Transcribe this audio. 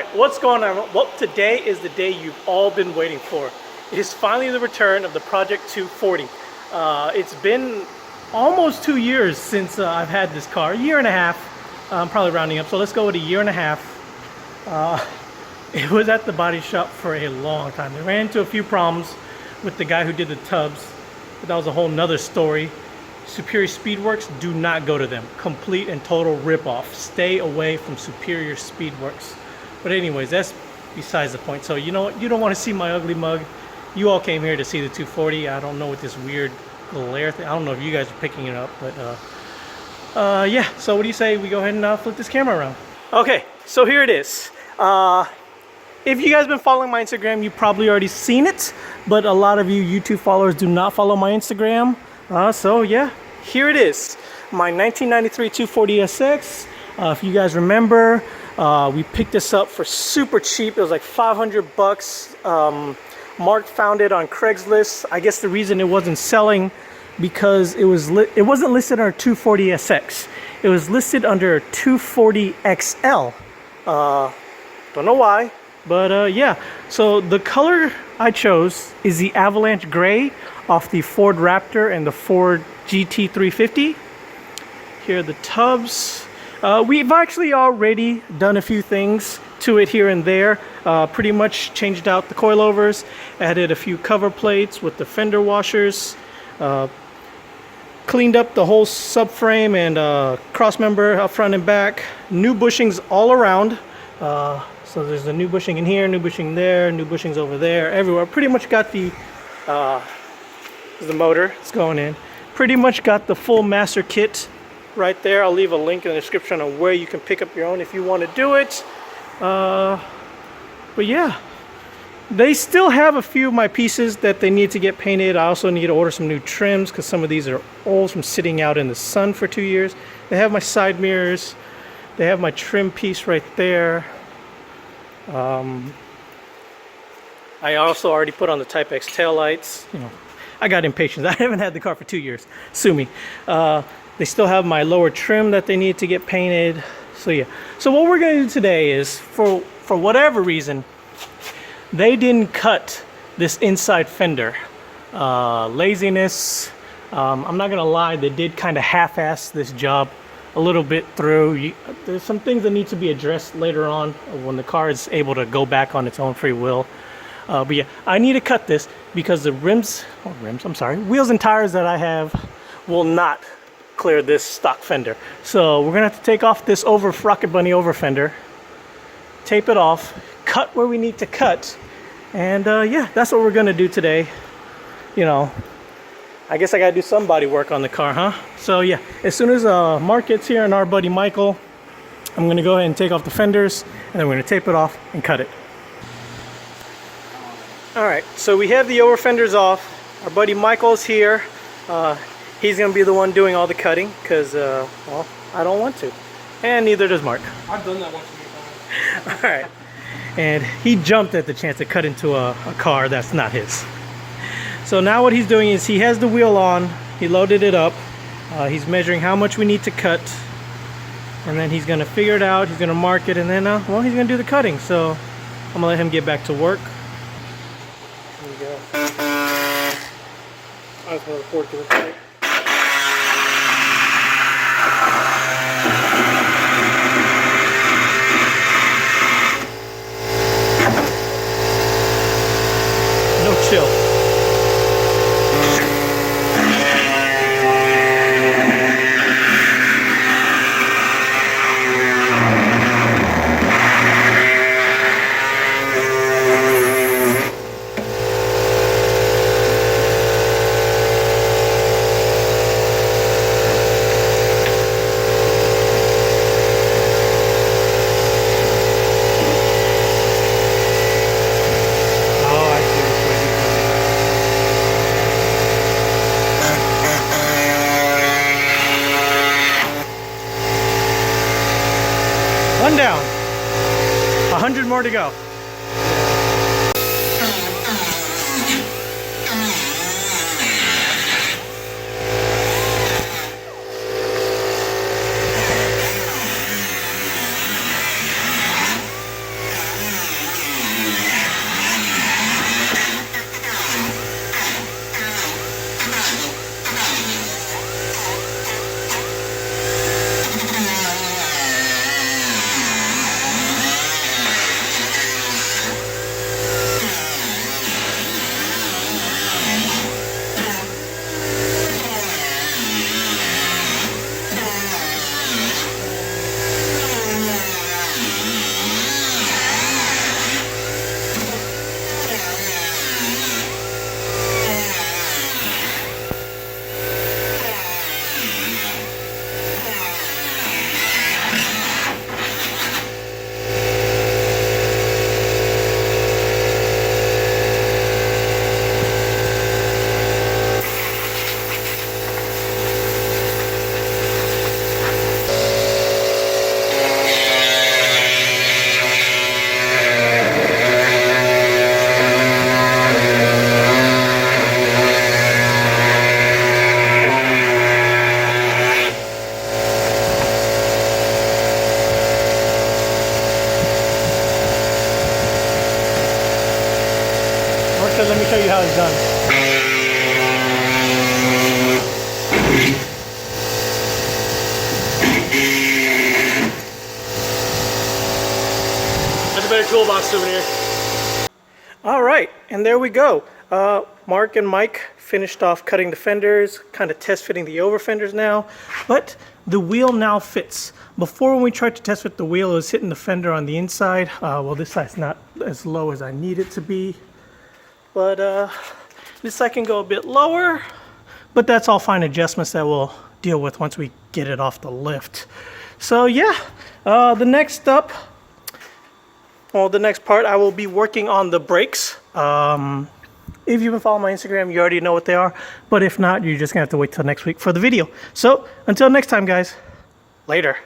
Alright, what's going on? Well, today is the day you've all been waiting for. It is finally the return of the Project 240. It's been almost 2 years since I've had this car. A year and a half, I'm probably rounding up, so let's go with a year and a half. It was at the body shop for a long time. They ran into a few problems with the guy who did the tubs, but that was a whole nother story. Superior Speedworks, do not go to them. Complete and total ripoff. Stay away from Superior Speedworks. But anyways, that's besides the point. So you know what? You don't want to see my ugly mug. You all came here to see the 240. I don't know what this weird glare thing. I don't know if you guys are picking it up, but yeah. So what do you say we go ahead and flip this camera around? Okay, so here it is. If you guys been following my Instagram, you've probably already seen it, but a lot of you YouTube followers do not follow my Instagram. So yeah, here it is. My 1993 240SX. If you guys remember, we picked this up for super cheap. It was like 500 bucks. Mark found it on Craigslist. I guess the reason it wasn't selling because it wasn't listed under 240SX. It was listed under 240XL. Don't know why, but yeah. So the color I chose is the Avalanche Gray off the Ford Raptor and the Ford GT350. Here are the tubs. We've actually already done a few things to it here and there. Pretty much changed out the coilovers, added a few cover plates with the fender washers, cleaned up the whole subframe and cross member up front and back. New bushings all around. So there's a new bushing in here, new bushing there, new bushings over there, everywhere. Pretty much got the motor. It's going in. Pretty much got the full master kit right there. I'll leave a link in the description on where you can pick up your own if you want to do it. But yeah, they still have a few of my pieces that they need to get painted. I also need to order some new trims because some of these are old from sitting out in the sun for 2 years. They have my side mirrors. They have my trim piece right there. I also already put on the Type X taillights. You know, I got impatient. I haven't had the car for 2 years. Sue me. They still have my lower trim that they need to get painted. So yeah. So what we're going to do today is, for whatever reason, they didn't cut this inside fender. Laziness. I'm not going to lie, they did kind of half-ass this job a little bit through. There's some things that need to be addressed later on when the car is able to go back on its own free will. But yeah, I need to cut this because the wheels and tires that I have will not clear this stock fender. So we're gonna have to take off this Rocket Bunny over fender, tape it off, cut where we need to cut, and yeah, that's what we're gonna do today. You know, I guess I gotta do some body work on the car, huh? So yeah, as soon as Mark gets here and our buddy Michael, I'm gonna go ahead and take off the fenders, and then we're gonna tape it off and cut it. All right, so we have the over fenders off. Our buddy Michael's here. He's gonna be the one doing all the cutting because, well, I don't want to, and neither does Mark. I've done that once a few times. All right, and he jumped at the chance to cut into a car that's not his. So now what he's doing is he has the wheel on. He loaded it up. He's measuring how much we need to cut, and then he's gonna figure it out. He's gonna mark it, and then, well, he's gonna do the cutting. So I'm gonna let him get back to work. Here we go. I just want to report to the site. No chill. One down. 100 more to go. toolbox souvenir. All right, and there we go. Mark and Mike finished off cutting the fenders, kind of test fitting the over fenders now, but the wheel now fits. Before, when we tried to test fit the wheel, it was hitting the fender on the inside. Well, this side's not as low as I need it to be, but this side can go a bit lower, but that's all fine adjustments that we'll deal with once we get it off the lift. So yeah, the next part, I will be working on the brakes. If you've been following my Instagram, you already know what they are. But if not, you're just going to have to wait till next week for the video. So until next time, guys, later.